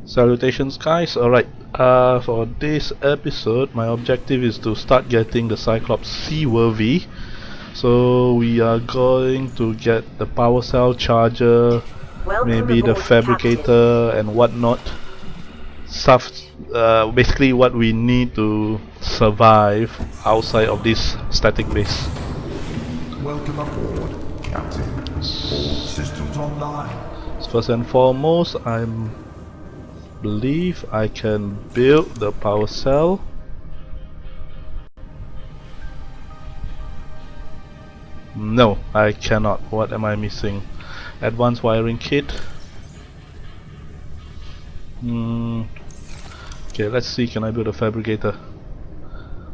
Salutations guys, alright, for this episode my objective is to start getting the Cyclops seaworthy. So we are going to get the power cell charger, maybe the fabricator and whatnot stuff, basically what we need to survive outside of this static base. Welcome aboard, Captain. All systems online. First and foremost, I believe I can build the power cell. No, I cannot. What am I missing? Advanced wiring kit. Okay, let's see, can I build a fabricator?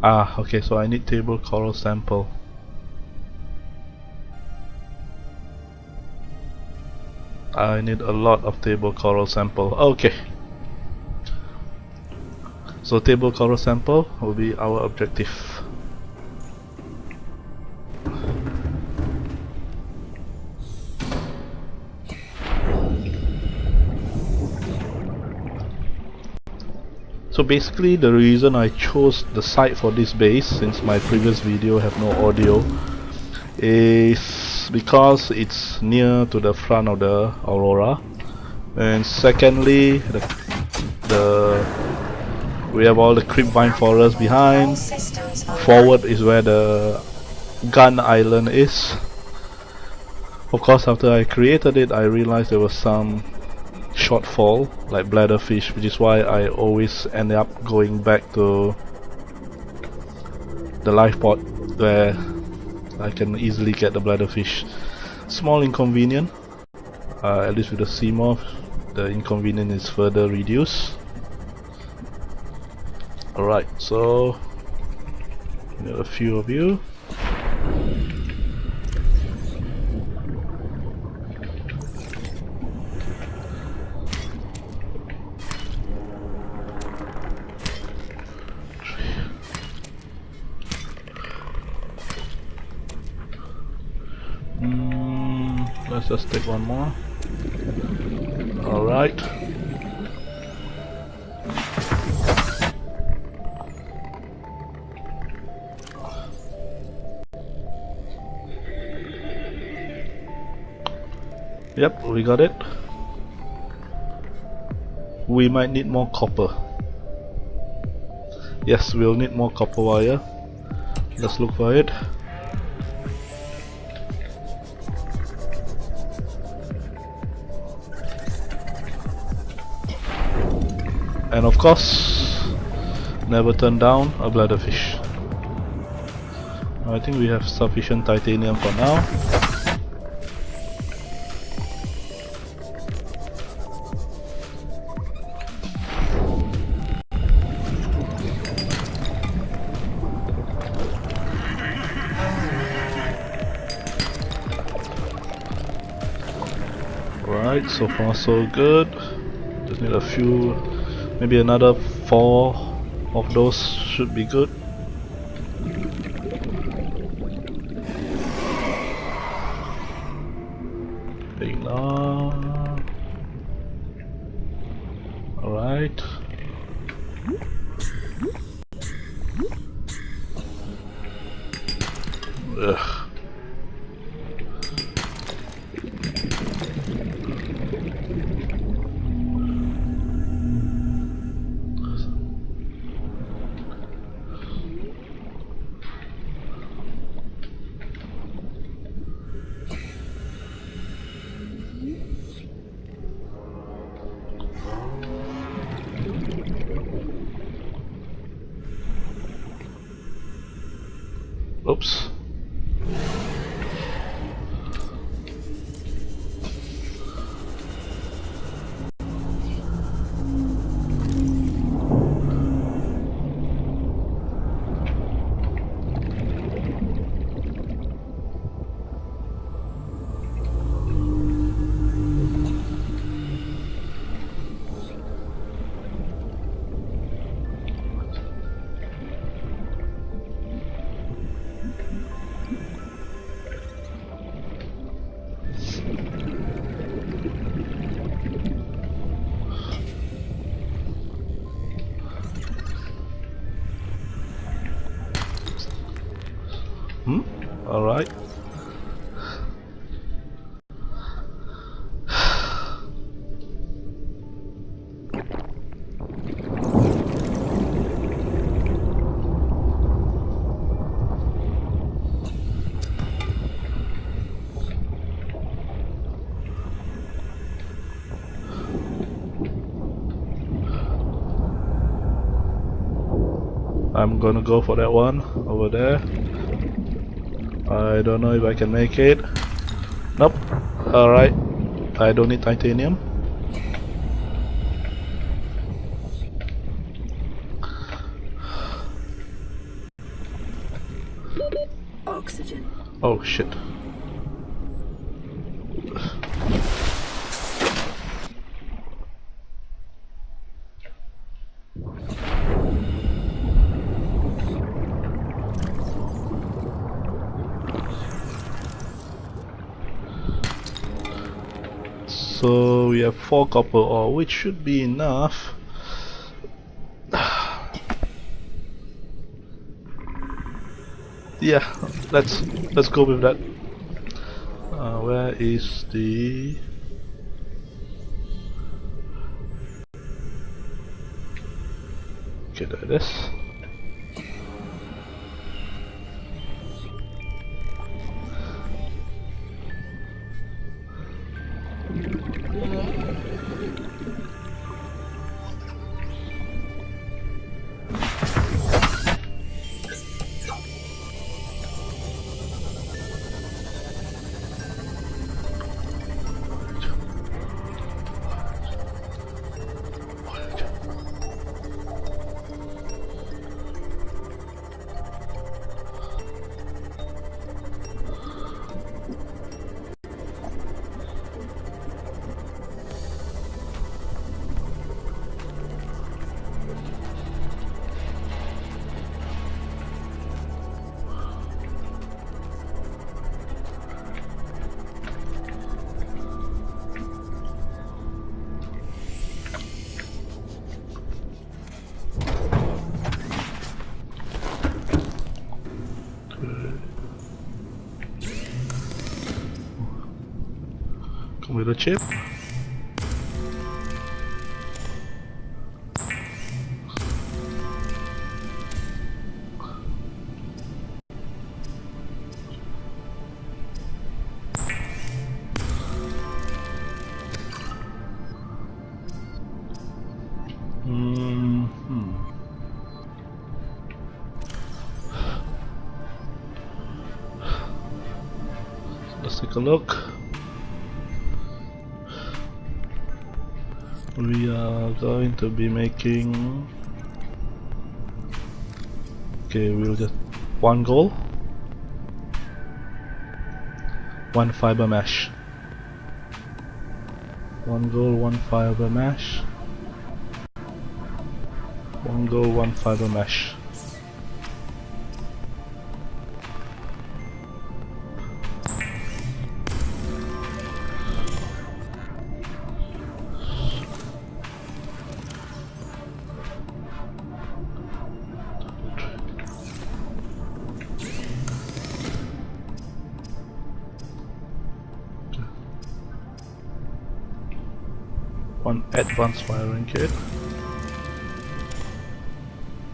Okay, so I need table coral sample. I need a lot of table coral sample. Okay. So table coral sample will be our objective. So basically the reason I chose the site for this base, since my previous video have no audio, is because it's near to the front of the Aurora, and secondly we have all the creepvine forest behind. Forward is where the gun island is. Of course, after I created it, I realized there was some shortfall, like bladderfish, which is why I always end up going back to the life pod where I can easily get the bladderfish. Small inconvenience, at least with the Seamorph, the inconvenience is further reduced. Alright, so we got a few of you. Let's just take one more. Alright. Yep, we got it. We might need more copper. Yes, we'll need more copper wire. Let's look for it. And of course, never turn down a bladderfish. I think we have sufficient titanium for now. Right, so far so good. Just need a few, maybe another 4 of those should be good. Big long. Alright. Ugh. Oops. Alright. I'm gonna go for that one over there. I don't know if I can make it. Nope. Alright. I don't need titanium. Oxygen. Oh shit. So we have 4 copper ore, which should be enough. Yeah, let's go with that. Where is the... Okay, there it is. Come with a chip. Let's take a look. We are going to be making... Okay, we'll just... 1 gold, 1 fiber mesh. 1 gold, 1 fiber mesh. 1 gold, 1 fiber mesh. One advanced wiring kit.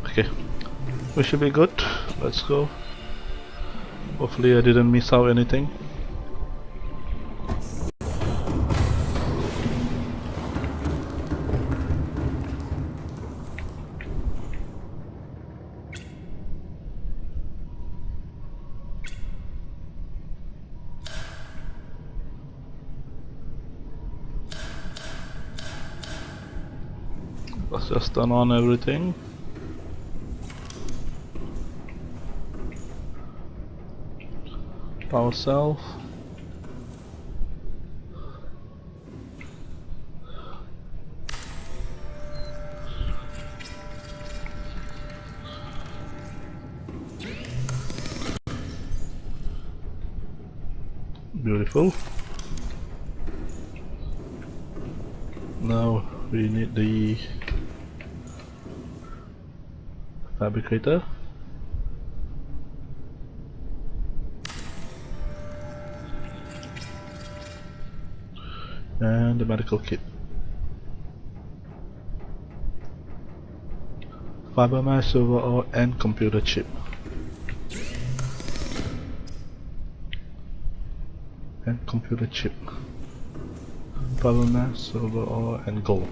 Okay, we should be good. Let's go. Hopefully I didn't miss out anything. Let's just turn on everything. Power cell. Beautiful. Now we need the fabricator. And the medical kit. Fiber mass, silver ore, and computer chip. And computer chip. Fiber mass, silver ore, and gold.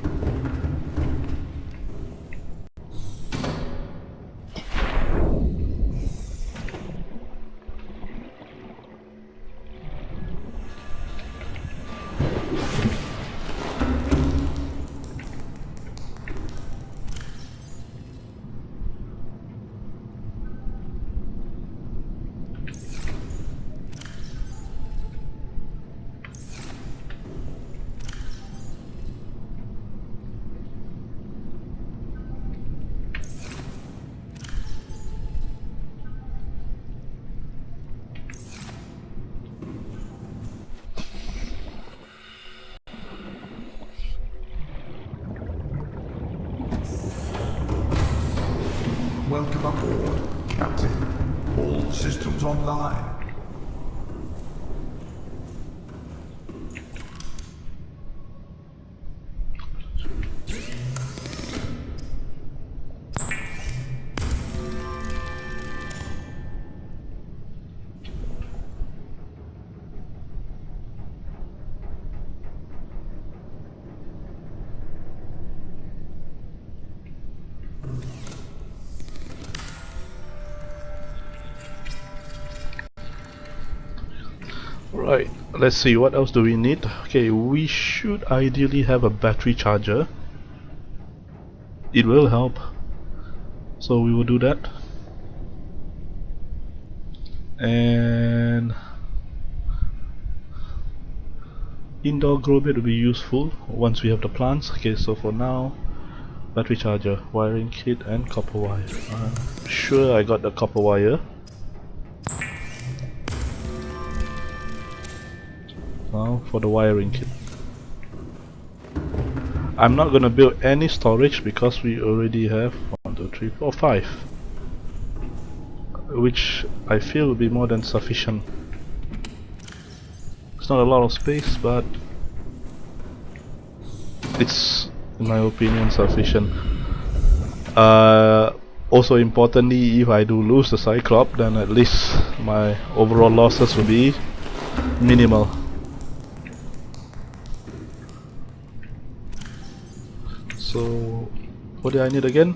Welcome aboard, Captain. All systems online. Right, let's see, what else do we need? Okay, we should ideally have a battery charger. It will help, so we will do that. And indoor grow bed will be useful once we have the plants. Okay, so for now, battery charger, wiring kit, and copper wire. I'm sure I got the copper wire. Now for the wiring kit. I'm not gonna build any storage because we already have 1, 2, 3, 4, 5, which I feel will be more than sufficient. It's not a lot of space, but it's, in my opinion, sufficient. Also importantly, if I do lose the Cyclop, then at least my overall losses will be minimal. So, what do I need again?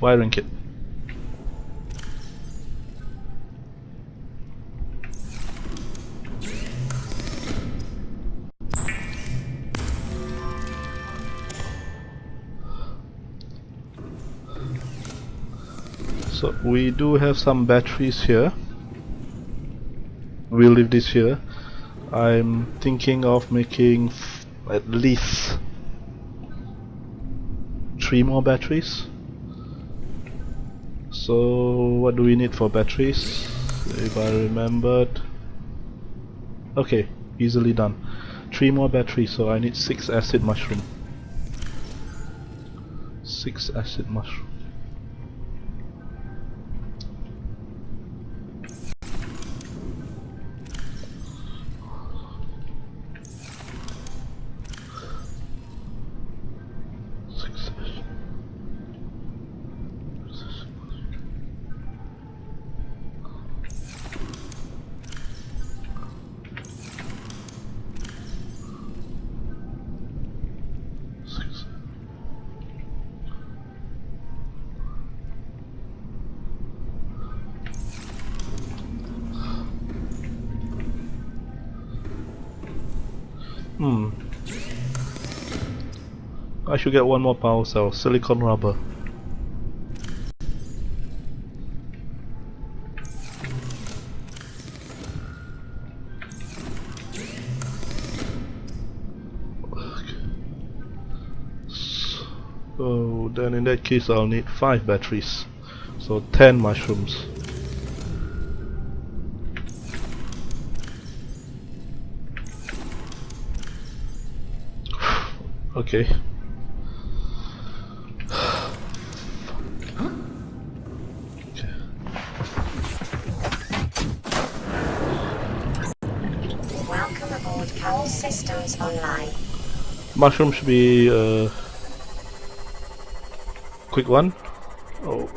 Wiring kit. So we do have some batteries here. We'll leave this here. I'm thinking of making at least 3 more batteries. So what do we need for batteries? If I remembered. Okay, easily done. 3 more batteries, so I need 6 acid mushroom. 6 acid mushroom. I should get 1 more power cell, silicon rubber. So then in that case I'll need 5 batteries. So 10 mushrooms. Okay. Welcome aboard, all systems online. Mushroom should be a quick one. Oh.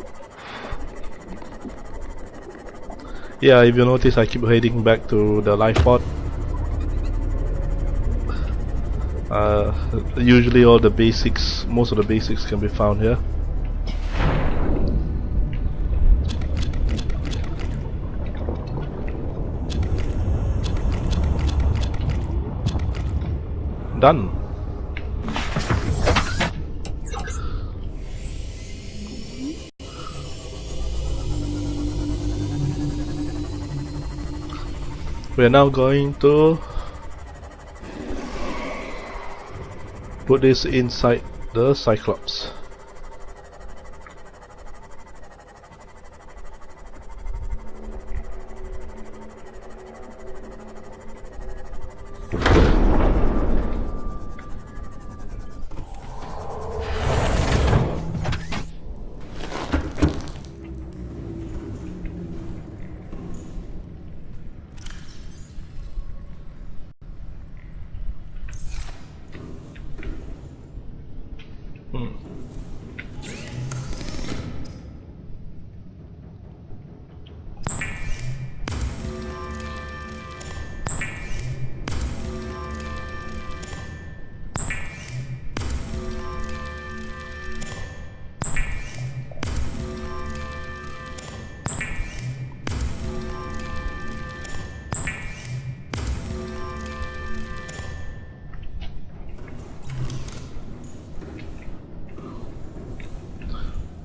Yeah, if you notice, I keep heading back to the life pod. Usually all the basics, most of the basics can be found here. Done. We're now going to put this inside the Cyclops.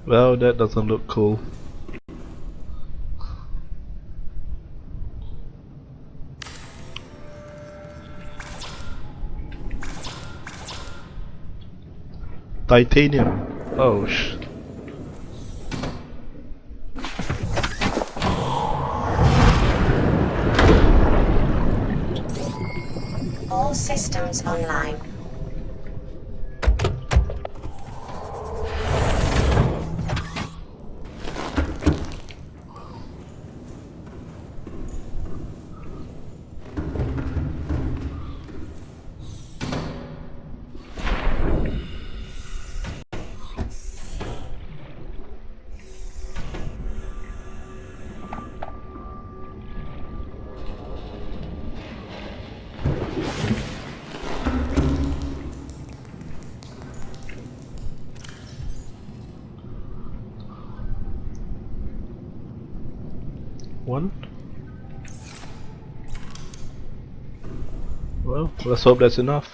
Well, that doesn't look cool. Titanium. Oh sh. All systems online. One. Well, let's hope that's enough.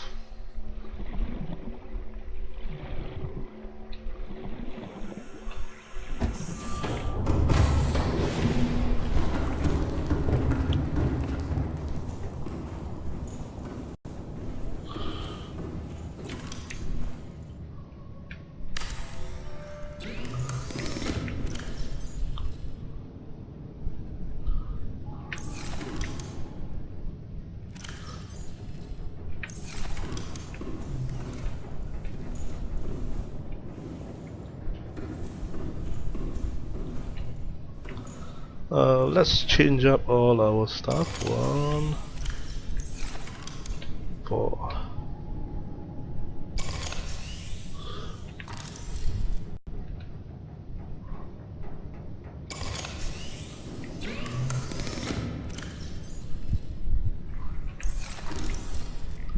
Let's change up all our stuff. 1, 4.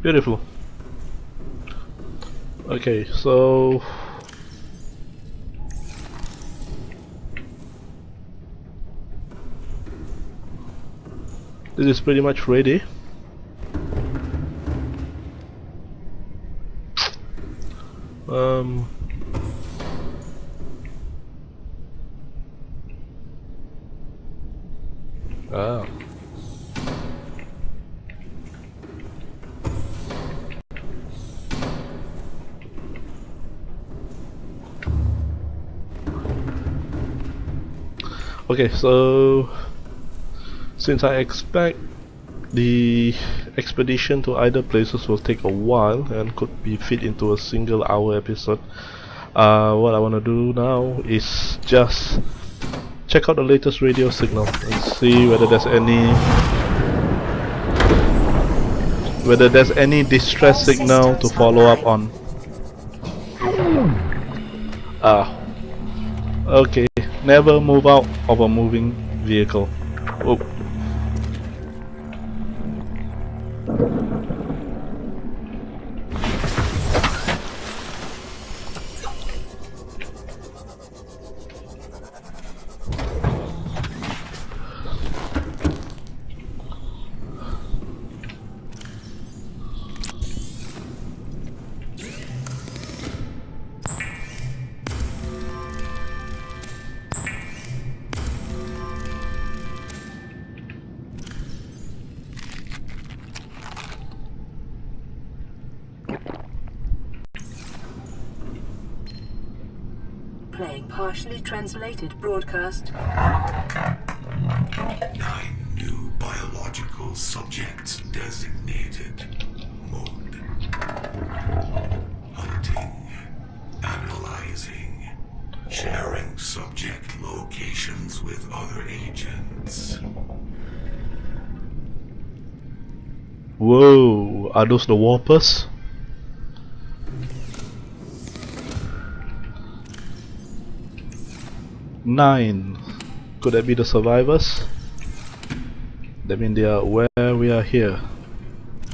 Beautiful. Okay, so this is pretty much ready. Ah. Okay, so since I expect the expedition to either places will take a while and could be fit into a single hour episode, what I want to do now is just check out the latest radio signal and see whether there's any whether there's any distress All signal to systems follow up online. on. Okay. Never move out of a moving vehicle. Oh. Playing partially translated broadcast. 9 new biological subjects designated. Mode. Hunting. Analyzing. Sharing subject locations with other agents. Whoa, are those the warpers? Nine. Could that be the survivors? That means they are where we are here,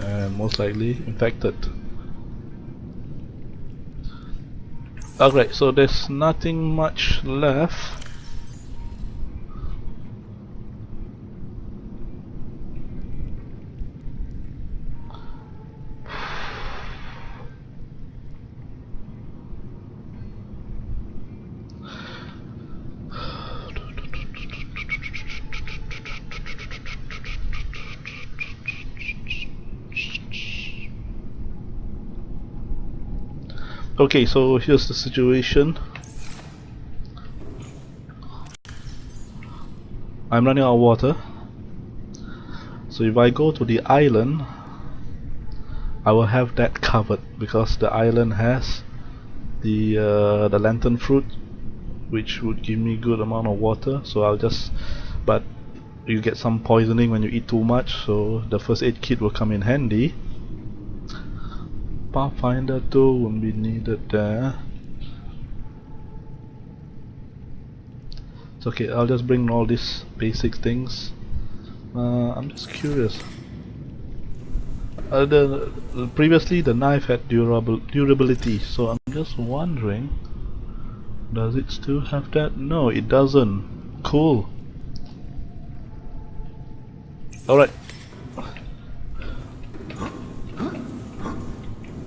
and most likely infected. Alright, so there's nothing much left. Okay, so here's the situation. I'm running out of water. So if I go to the island, I will have that covered because the island has the lantern fruit, which would give me good amount of water. So I'll just, but you get some poisoning when you eat too much, so the first aid kit will come in handy. Pathfinder 2 won't be needed there. It's okay, I'll just bring all these basic things. I'm just curious. Previously the knife had durability, so I'm just wondering, does it still have that? No, it doesn't. Cool. Alright.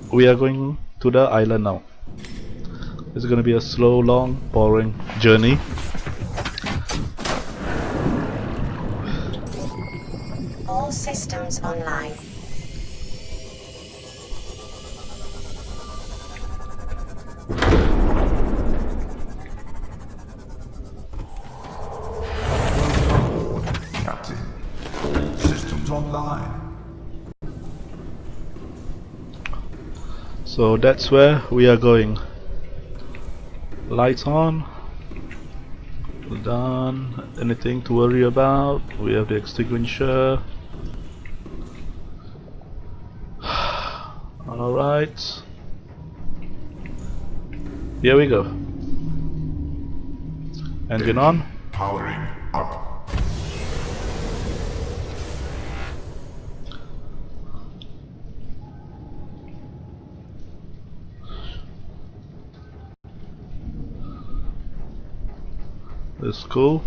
We are going to the island now. It's gonna be a slow, long, boring journey. All systems online. Captain. All systems online. So that's where we are going. Lights on. Done. Anything to worry about? We have the extinguisher. Alright. Here we go. Engine on. Powering up. That's cool.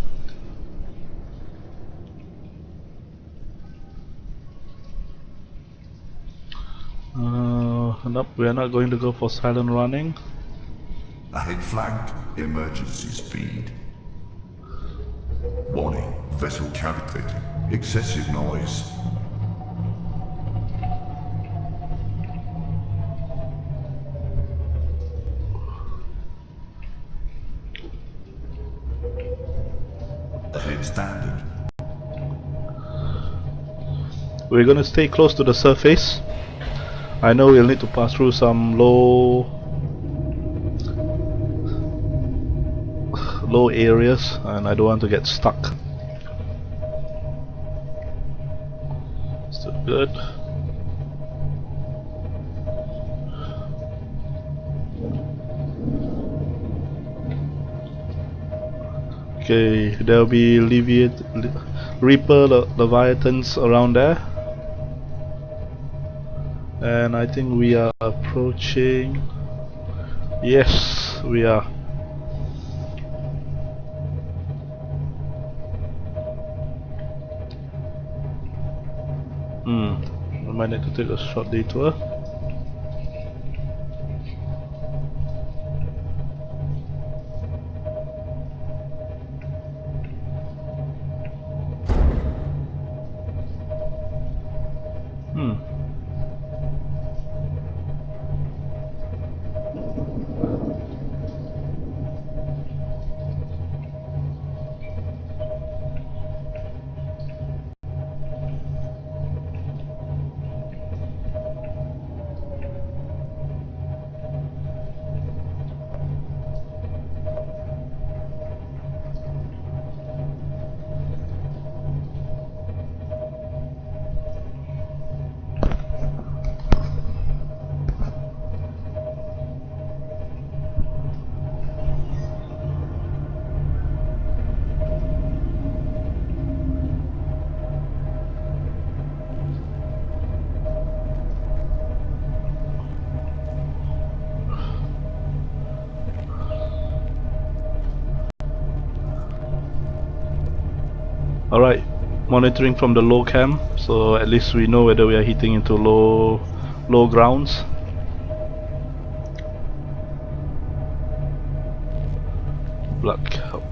Nope, we are not going to go for silent running. Ahead flagged. Emergency speed. Warning. Vessel calculating. Excessive noise. Ahead standard. We're gonna stay close to the surface. I know we'll need to pass through some low areas, and I don't want to get stuck. Still good. Okay, there'll be Reaper Leviathans around there. And I think we are approaching. Yes, we are. I might need to take a short detour. Alright, monitoring from the low cam, so at least we know whether we are hitting into low grounds. Blood cup.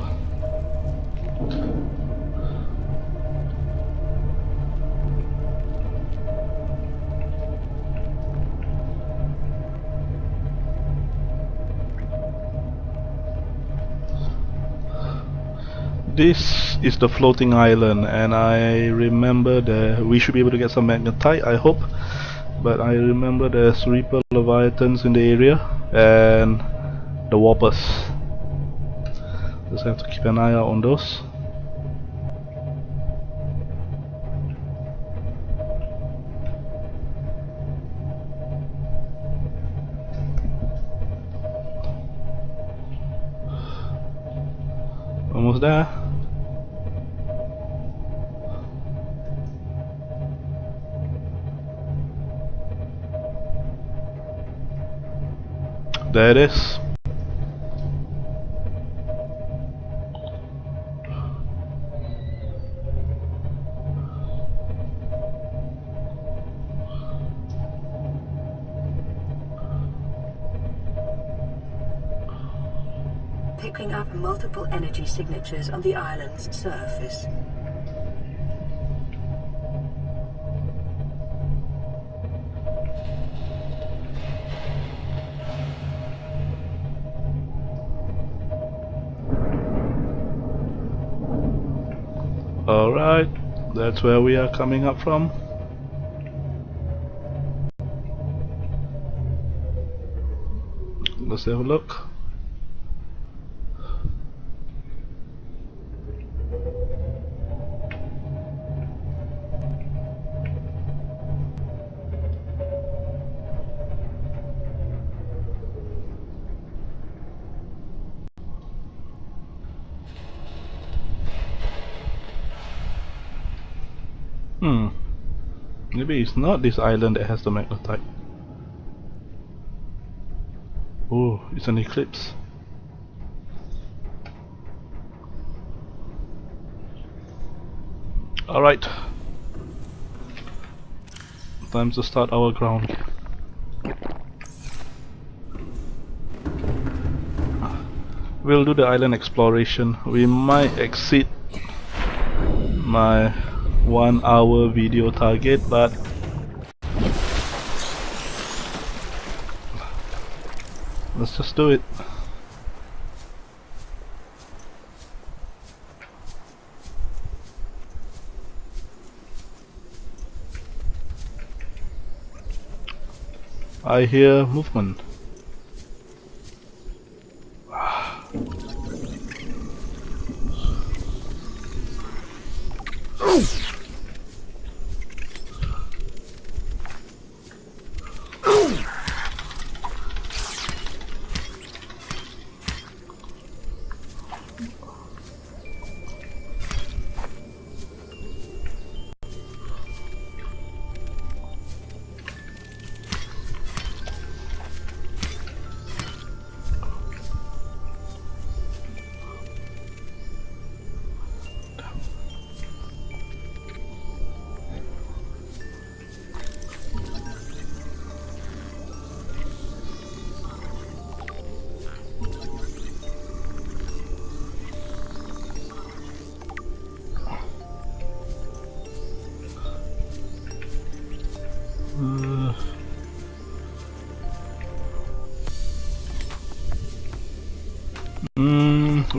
This is the floating island, and I remember that we should be able to get some magnetite, I hope. But I remember there's Reaper Leviathans in the area and the Warpers. Just have to keep an eye out on those. Almost there. There it is. Picking up multiple energy signatures on the island's surface. Alright, that's where we are coming up from. Let's have a look. Maybe it's not this island that has the magnetite. Oh, it's an eclipse. Alright. Time to start our ground. We'll do the island exploration. We might exceed my 1 hour video target, but let's just do it. I hear movement.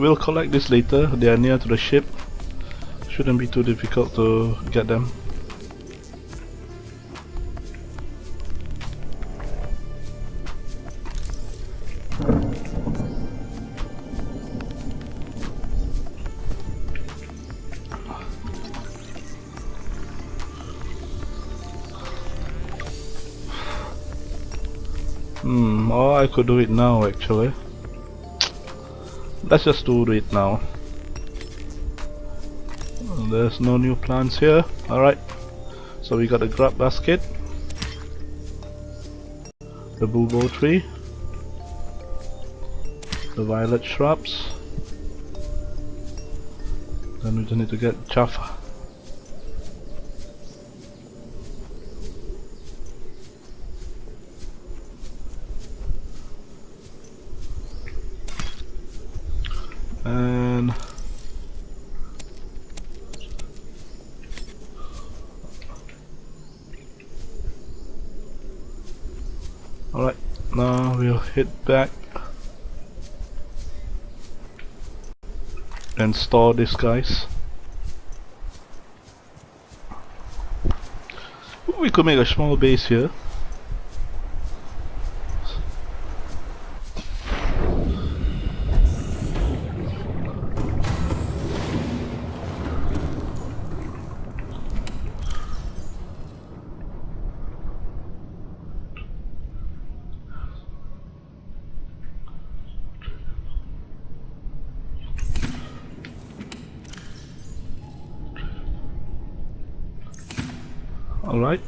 we'll collect this later. They are near to the ship. Shouldn't be too difficult to get them. Or I could do it now actually. Let's just do it now. There's no new plants here. Alright. So we got the grub basket, the bulbo tree, the violet shrubs. Then we just need to get Jaffa. And alright, now we'll head back and store these guys. We could make a small base here. Alright.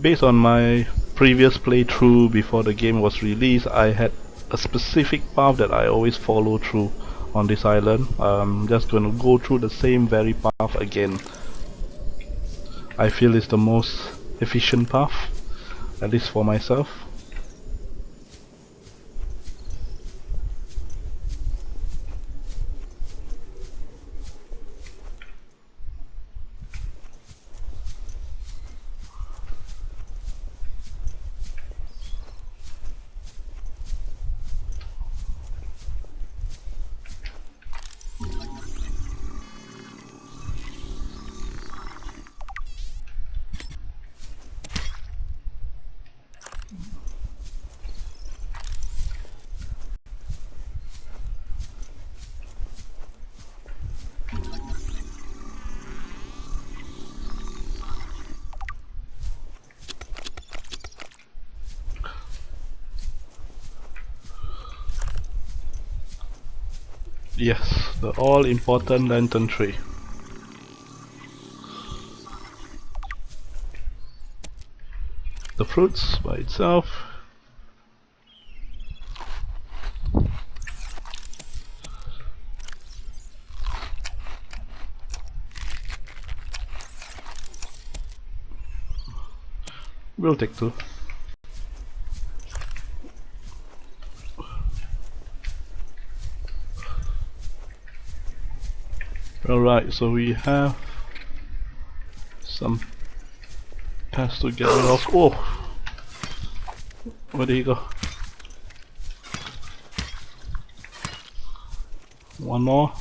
Based on my previous playthrough before the game was released, I had a specific path that I always follow through on this island. I'm just going to go through the same very path again. I feel it's the most efficient path, at least for myself. Yes, the all-important lantern tree. The fruits by itself. We'll take two. Alright, so we have some pests to get rid of. Oh! Where did he go? One more.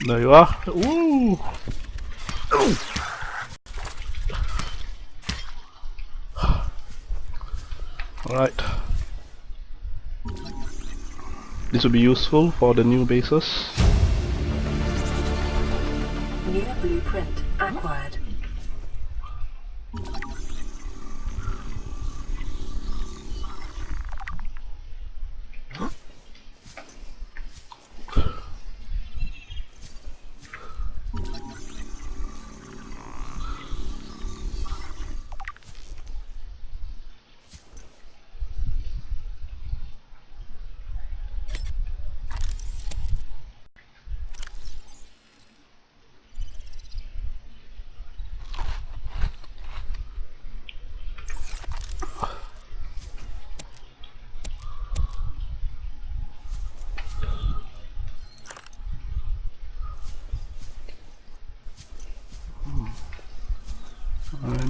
There you are. Woo! Alright. This will be useful for the new bases. New blueprint acquired.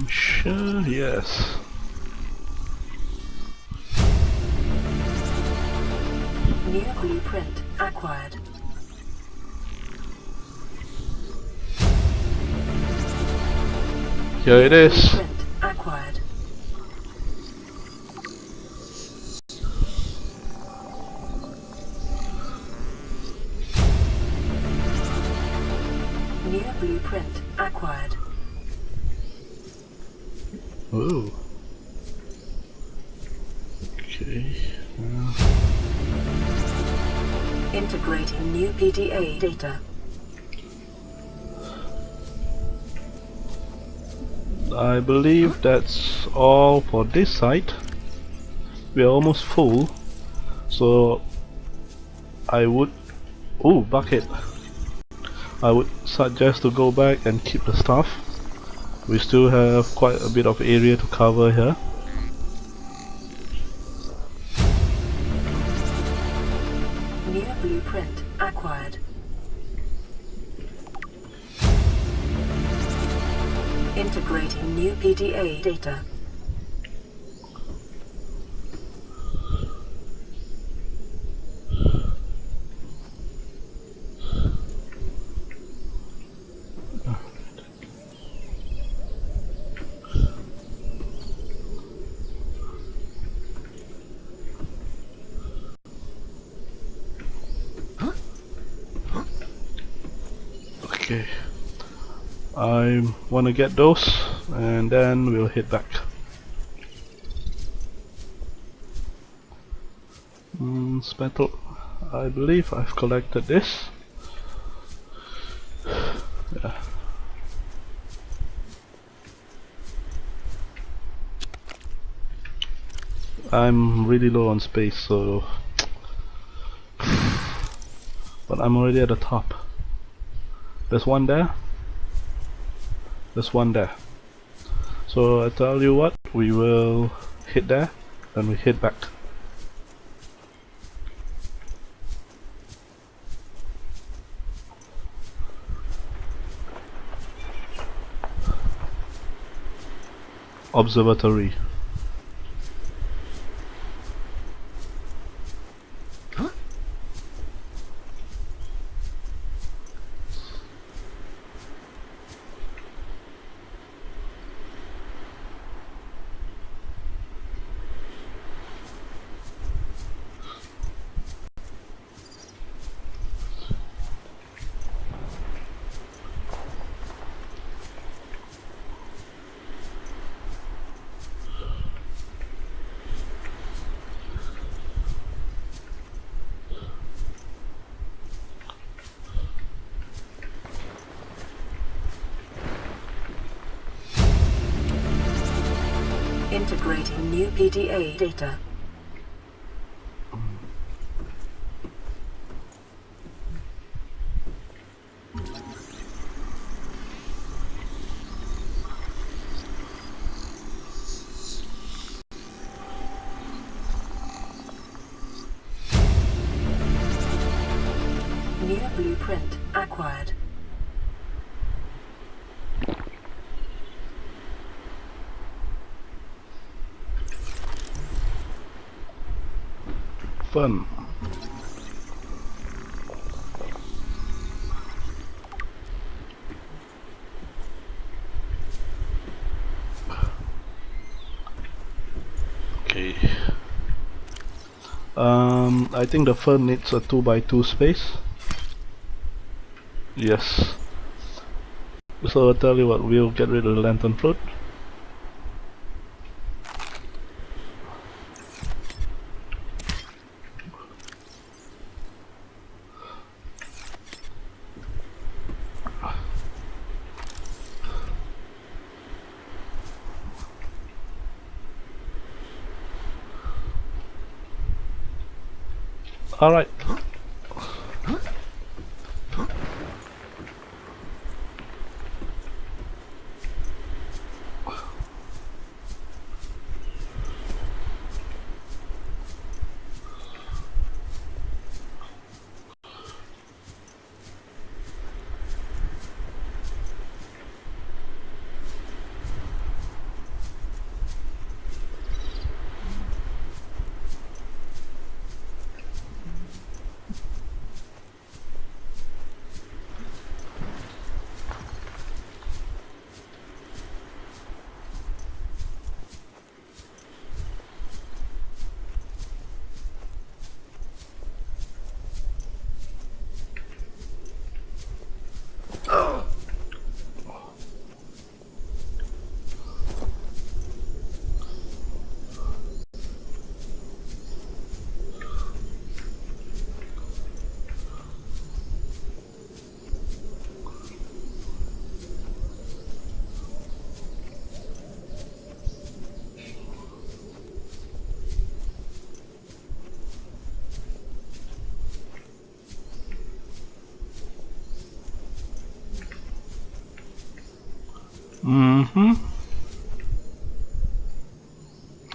Sure, yes. New blueprint acquired. Here it is. Blueprint acquired. New blueprint acquired. Ooh. Okay. Integrating new PDA data. I believe that's all for this site. We are almost full, so I would... Ooh, bucket. I would suggest to go back and keep the stuff. We still have quite a bit of area to cover here. New blueprint acquired. Integrating new PDA data. Okay. I want to get those and then we'll head back. Spattle. I believe I've collected this. Yeah. I'm really low on space, so... But I'm already at the top. There's one there. There's one there. So I tell you what, we will hit there, then we hit back. Observatory. Integrating new PDA data. New blueprint acquired. Fun. Okay. I think the fern needs a 2x2 space. Yes. So I'll tell you what, we'll get rid of the lantern fruit. Alright.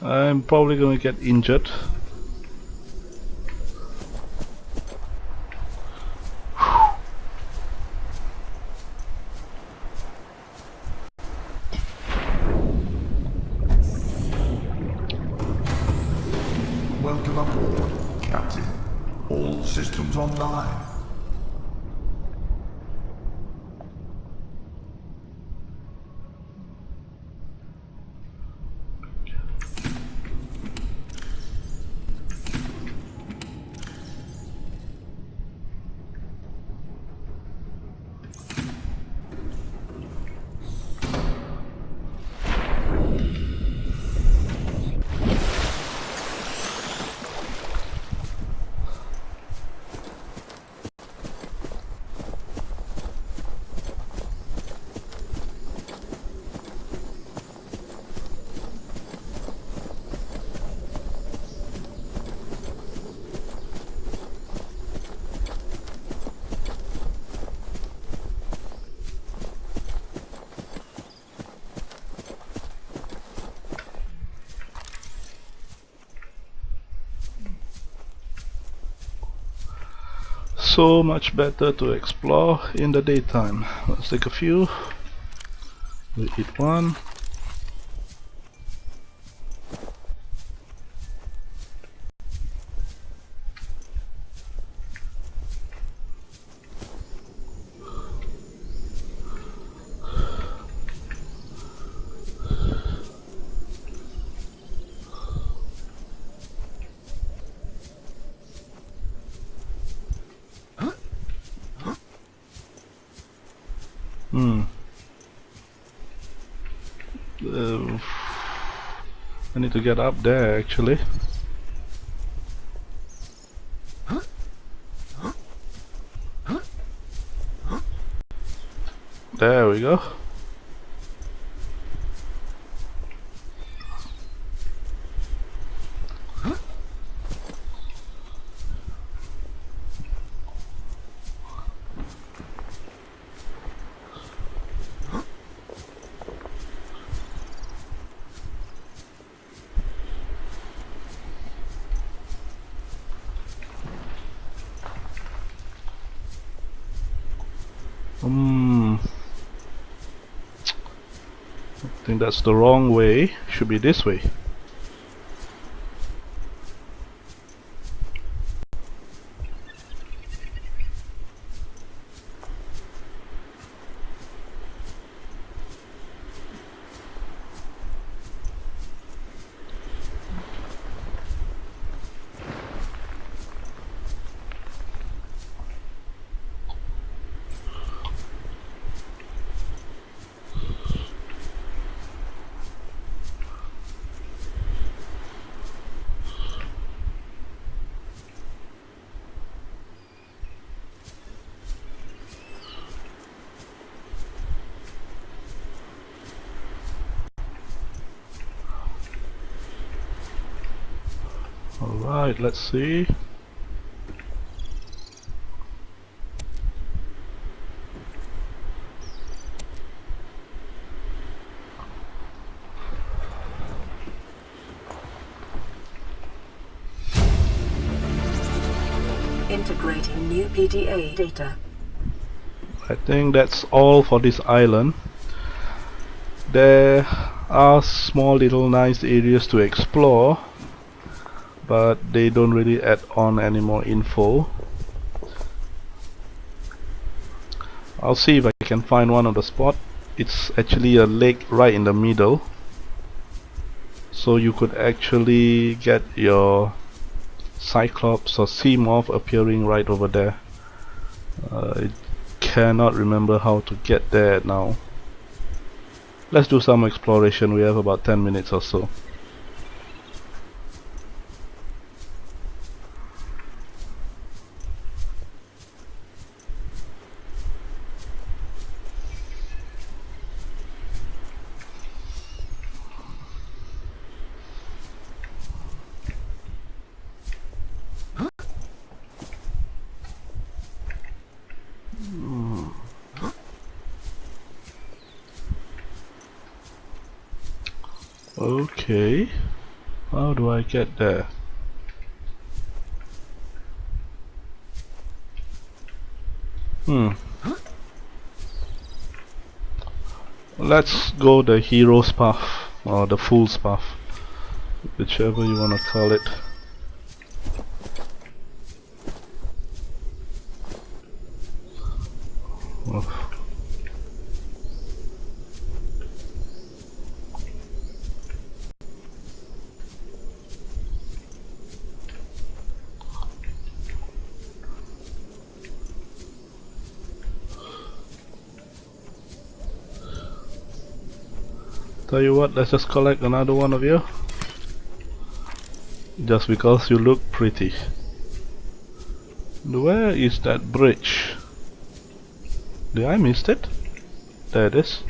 I'm probably gonna get injured. Welcome aboard, Captain. All systems online. So much better to explore in the daytime. Let's take a few. We eat one. I need to get up there actually. There we go. I think that's the wrong way. Should be this way. Alright, let's see. Integrating new PDA data. I think that's all for this island. There are small little nice areas to explore, but they don't really add on any more info. I'll see if I can find one of the spot. It's actually a lake right in the middle, so you could actually get your Cyclops or sea moth appearing right over there. I cannot remember how to get there now. Let's do some exploration. We have about 10 minutes or so. Okay. How do I get there? Let's go the hero's path, or the fool's path, whichever you wanna call it. Oh. Tell you what, let's just collect another one of you. Just because you look pretty. Where is that bridge? Did I miss it? There it is.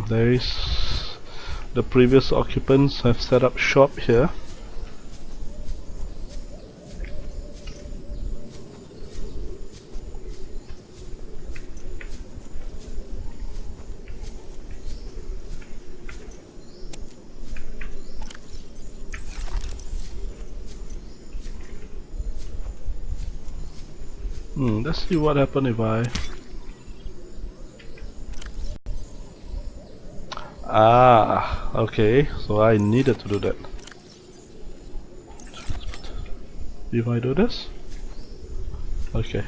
There is... the previous occupants have set up shop here. Let's see what happens if I... Ah, okay, so I needed to do that. If I do this? Okay.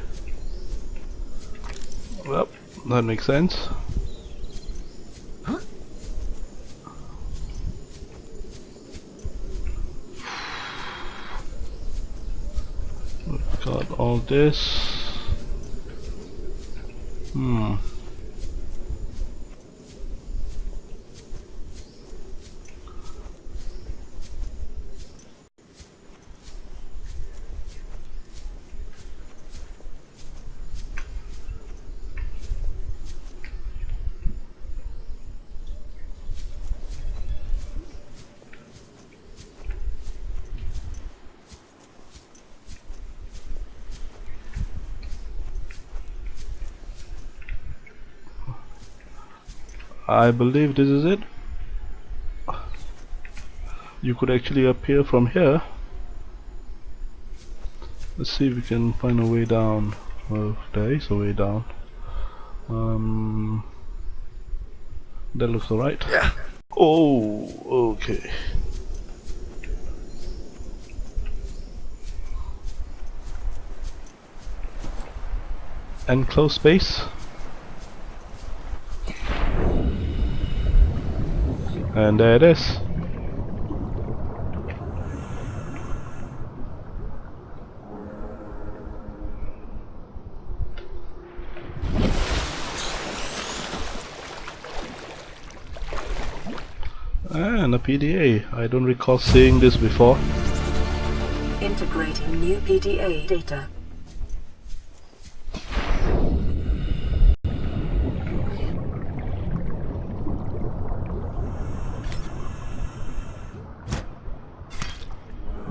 Well, that makes sense. We've got all this. I believe this is it. You could actually appear from here. Let's see if we can find a way down. Well, there is a way down. That looks alright. Yeah. Oh, okay. Enclosed space. And there it is. And a PDA. I don't recall seeing this before. Integrating new PDA data.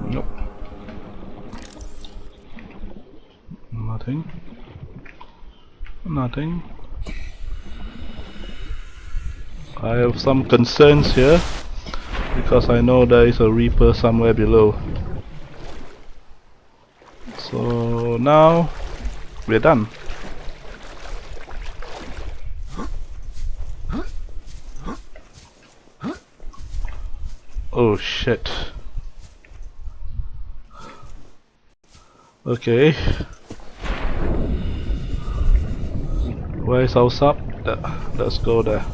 Nope. Nothing. Nothing. I have some concerns here because I know there is a Reaper somewhere below. So now we're done. Oh shit. Okay. Where is our sub? Let's go there.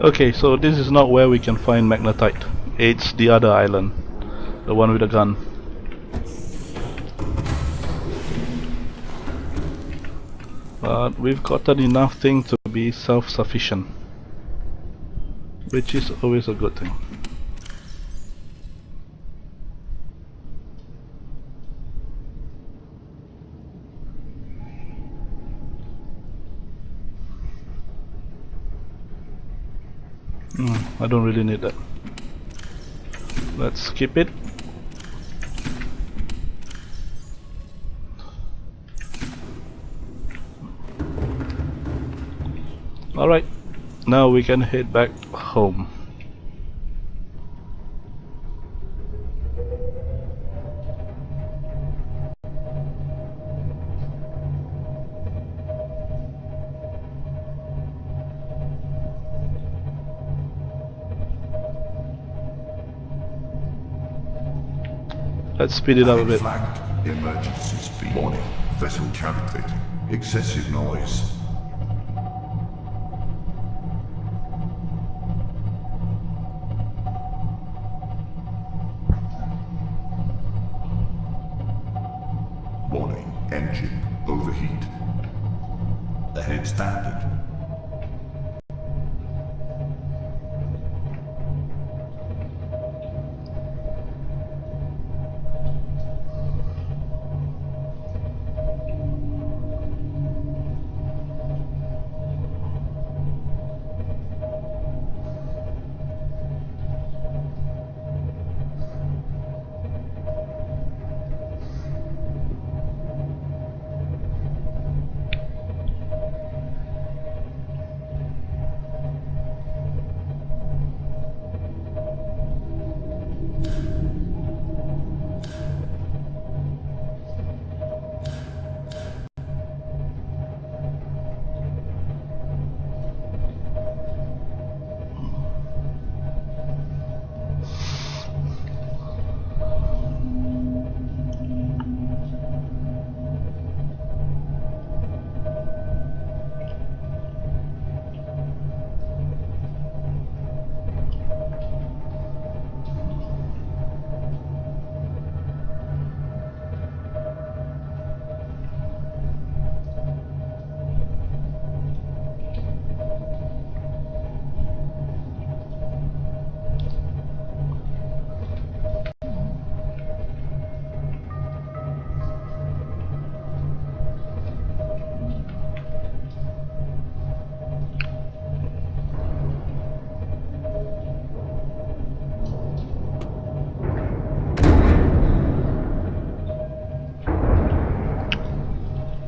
Okay, so this is not where we can find magnetite. It's the other island. The one with the gun. But we've gotten enough things to be self-sufficient, which is always a good thing. I don't really need that. Let's skip it. Alright, now we can head back home. Let's speed it up a bit. Flagged. Emergency speed. Warning. Vessel cavitating. Excessive noise. Warning. Engine overheat. Ahead standard.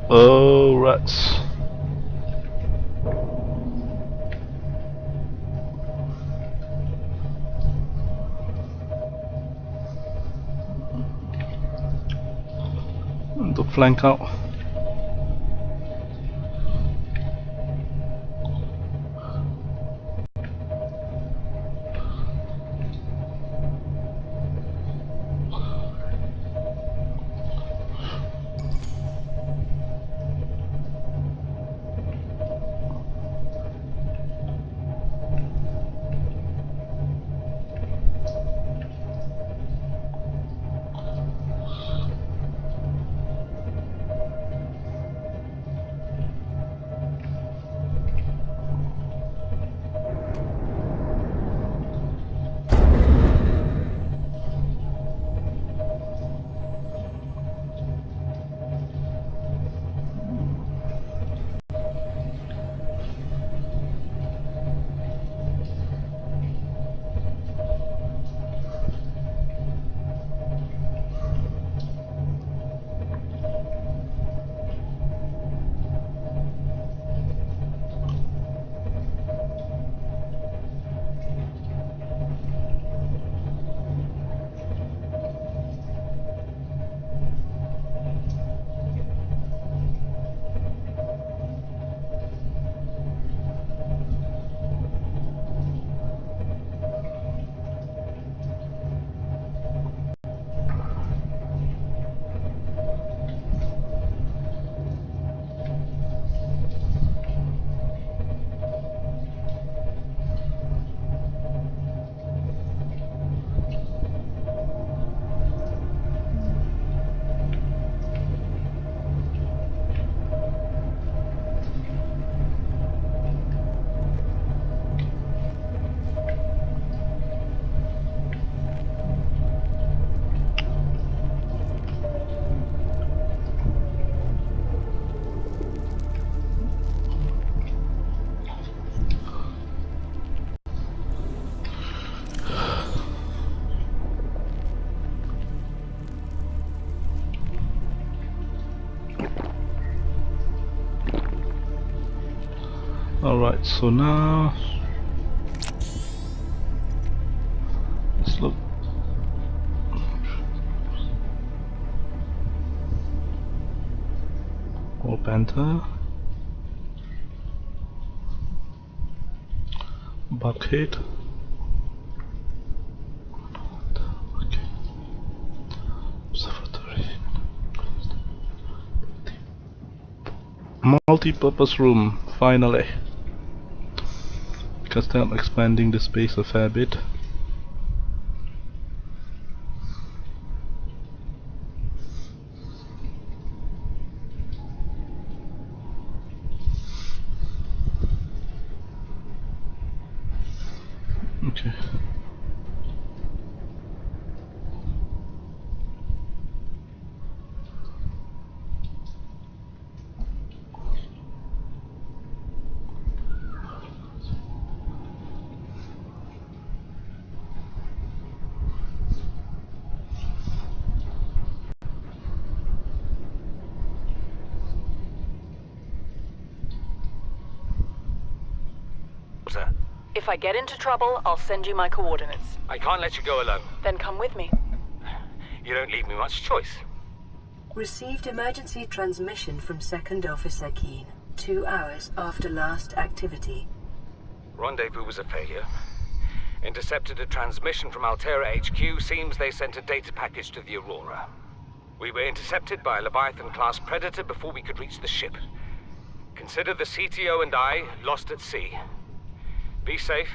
Oh, rats. To flank out. Alright, so now let's look. Or Panther. Buckhead. Okay. Observatory. Multi-purpose room, finally. Because I'm expanding the space a fair bit. Okay. If I get into trouble, I'll send you my coordinates. I can't let you go alone. Then come with me. You don't leave me much choice. Received emergency transmission from Second Officer Keane, 2 hours after last activity. Rendezvous was a failure. Intercepted a transmission from Altera HQ. Seems they sent a data package to the Aurora. We were intercepted by a Leviathan-class predator before we could reach the ship. Consider the CTO and I lost at sea. Be safe.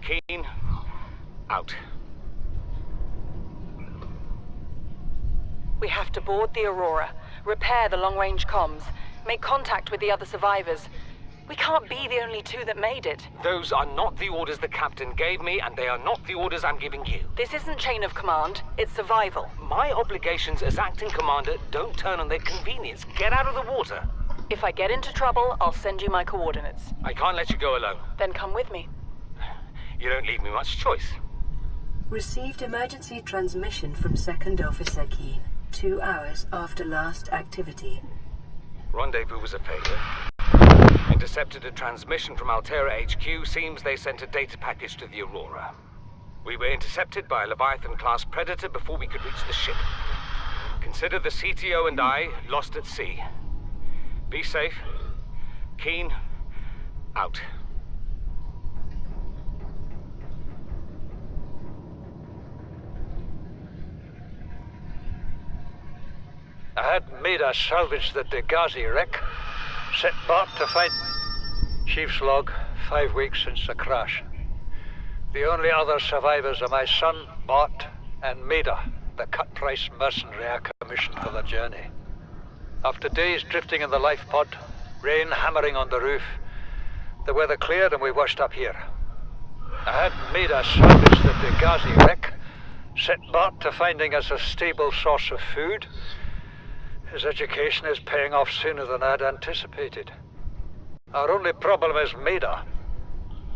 Keane, out. We have to board the Aurora, repair the long-range comms, make contact with the other survivors. We can't be the only two that made it. Those are not the orders the captain gave me, and they are not the orders I'm giving you. This isn't chain of command, it's survival. My obligations as acting commander don't turn on their convenience. Get out of the water. If I get into trouble, I'll send you my coordinates. I can't let you go alone. Then come with me. You don't leave me much choice. Received emergency transmission from Second Officer Keane, 2 hours after last activity. Rendezvous was a failure. Intercepted a transmission from Altera HQ. Seems they sent a data package to the Aurora. We were intercepted by a Leviathan-class predator before we could reach the ship. Consider the CTO and I lost at sea. Be safe. Keane, out. I had Maida salvage the Degazi wreck. Set Bart to find... Chief's log, 5 weeks since the crash. The only other survivors are my son, Bart, and Maida, the cut-price mercenary I commissioned for the journey. After days drifting in the life pod, rain hammering on the roof, the weather cleared and we washed up here. I had Maida salvage the Degazi wreck, set Bart to finding us a stable source of food. His education is paying off sooner than I'd anticipated. Our only problem is Maida.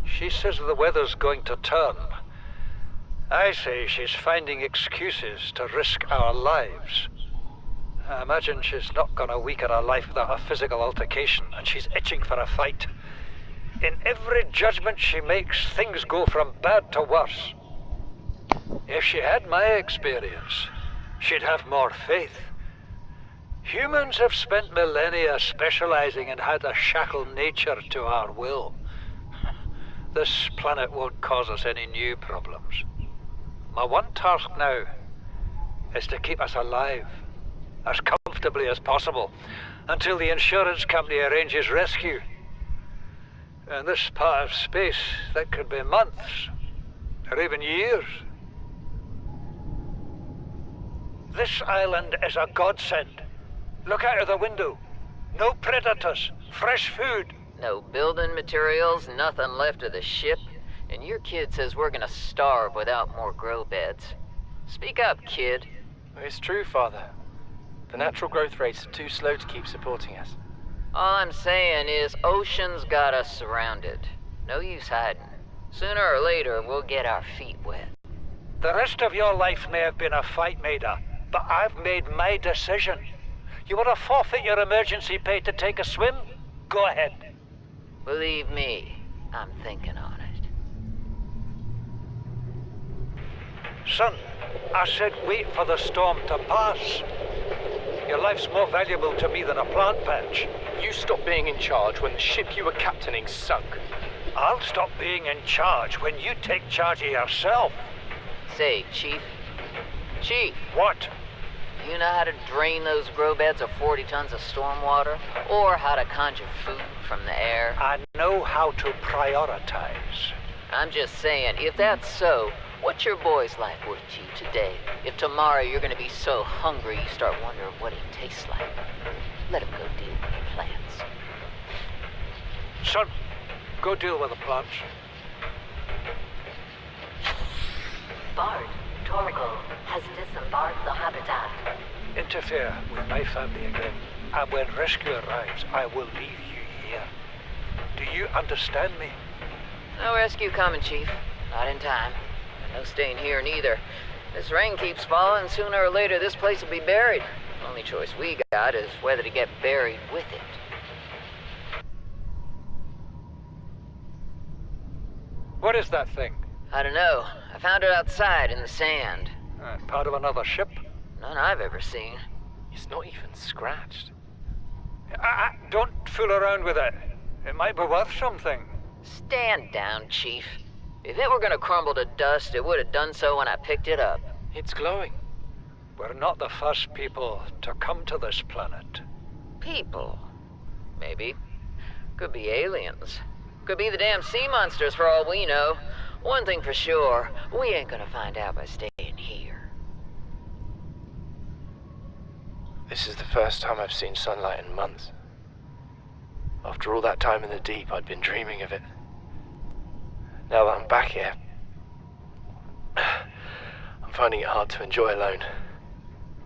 She says the weather's going to turn. I say she's finding excuses to risk our lives. I imagine she's not gonna weaken her life without a physical altercation, and she's itching for a fight. In every judgment she makes, things go from bad to worse. If she had my experience, she'd have more faith. Humans have spent millennia specializing in how to shackle nature to our will. This planet won't cause us any new problems. My one task now is to keep us alive, as comfortably as possible, until the insurance company arranges rescue. In this part of space, that could be months, or even years. This island is a godsend. Look out of the window. No predators, fresh food. No building materials, nothing left of the ship, and your kid says we're gonna starve without more grow beds. Speak up, kid. It's true, Father. The natural growth rates are too slow to keep supporting us. All I'm saying is Ocean's got us surrounded. No use hiding. Sooner or later, we'll get our feet wet. The rest of your life may have been a fight, Maida, but I've made my decision. You want to forfeit your emergency pay to take a swim? Go ahead. Believe me, I'm thinking on it. Son, I said wait for the storm to pass. Your life's more valuable to me than a plant patch. You stopped being in charge when the ship you were captaining sunk. I'll stop being in charge when you take charge of yourself. Say, Chief. Chief, What? you know how to drain those grow beds of 40 tons of stormwater? Or how to conjure food from the air? I know how to prioritize. I'm just saying, if that's so, what's your boy's life worth to you today? If tomorrow you're gonna be so hungry you start wondering what he tastes like, let him go deal with the plants. Son, go deal with the plants. Bard, Torgal has disembarked the habitat. Interfere with my family again, and when rescue arrives, I will leave you here. Do you understand me? No rescue coming, Chief. Not in time. And no staying here neither. This rain keeps falling, sooner or later this place will be buried. Only choice we got is whether to get buried with it. What is that thing? I don't know. I found it outside in the sand. Part of another ship? None I've ever seen. It's not even scratched. Don't fool around with it. It might be worth something. Stand down, Chief. If it were gonna crumble to dust, it would have done so when I picked it up. It's glowing. We're not the first people to come to this planet. People. Maybe. Could be aliens. Could be the damn sea monsters for all we know. One thing for sure, we ain't gonna find out by staying here. This is the first time I've seen sunlight in months. After all that time in the deep, I'd been dreaming of it. Now that I'm back here, I'm finding it hard to enjoy alone.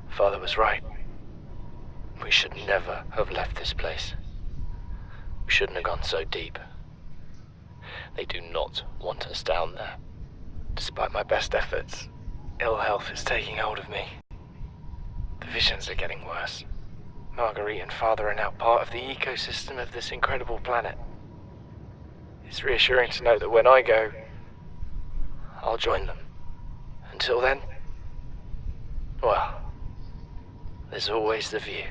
Father was right. We should never have left this place. We shouldn't have gone so deep. They do not want us down there. Despite my best efforts, ill health is taking hold of me. The visions are getting worse. Marguerite and Father are now part of the ecosystem of this incredible planet. It's reassuring to know that when I go, I'll join them. Until then, well, there's always the view.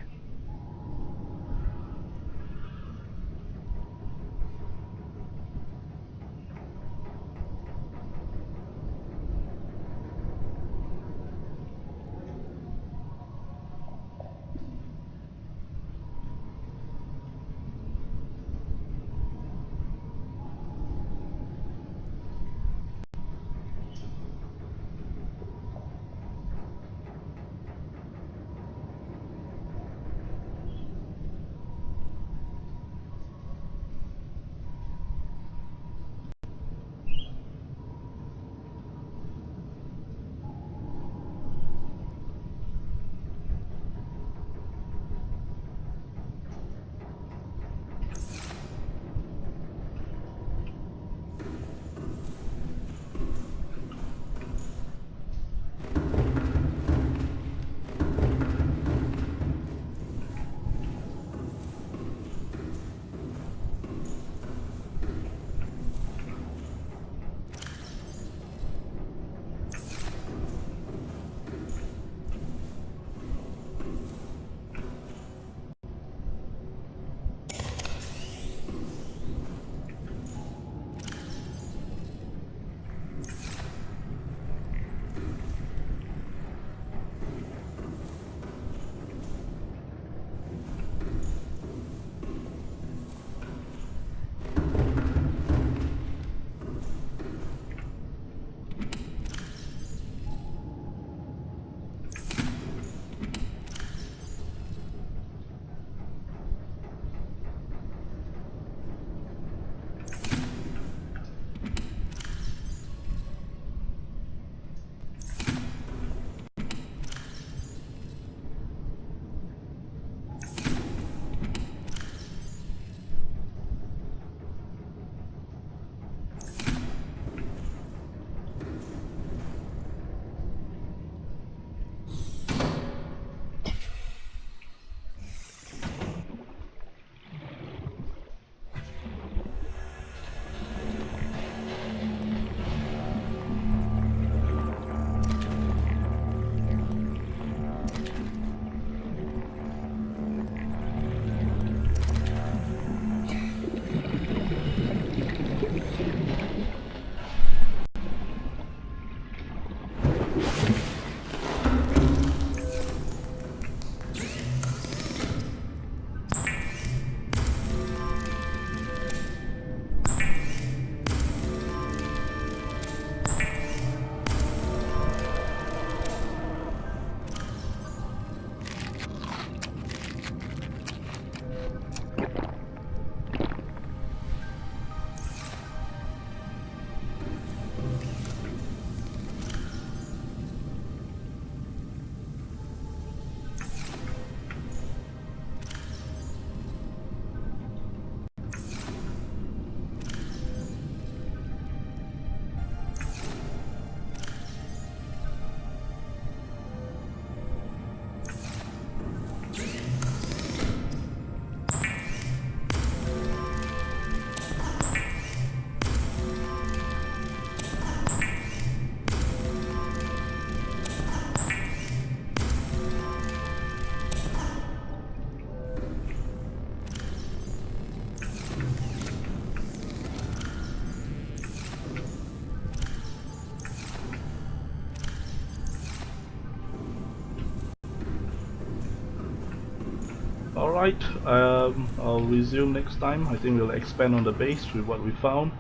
Alright, I'll resume next time. I think we'll expand on the base with what we found.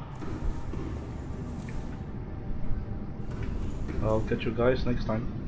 I'll catch you guys next time.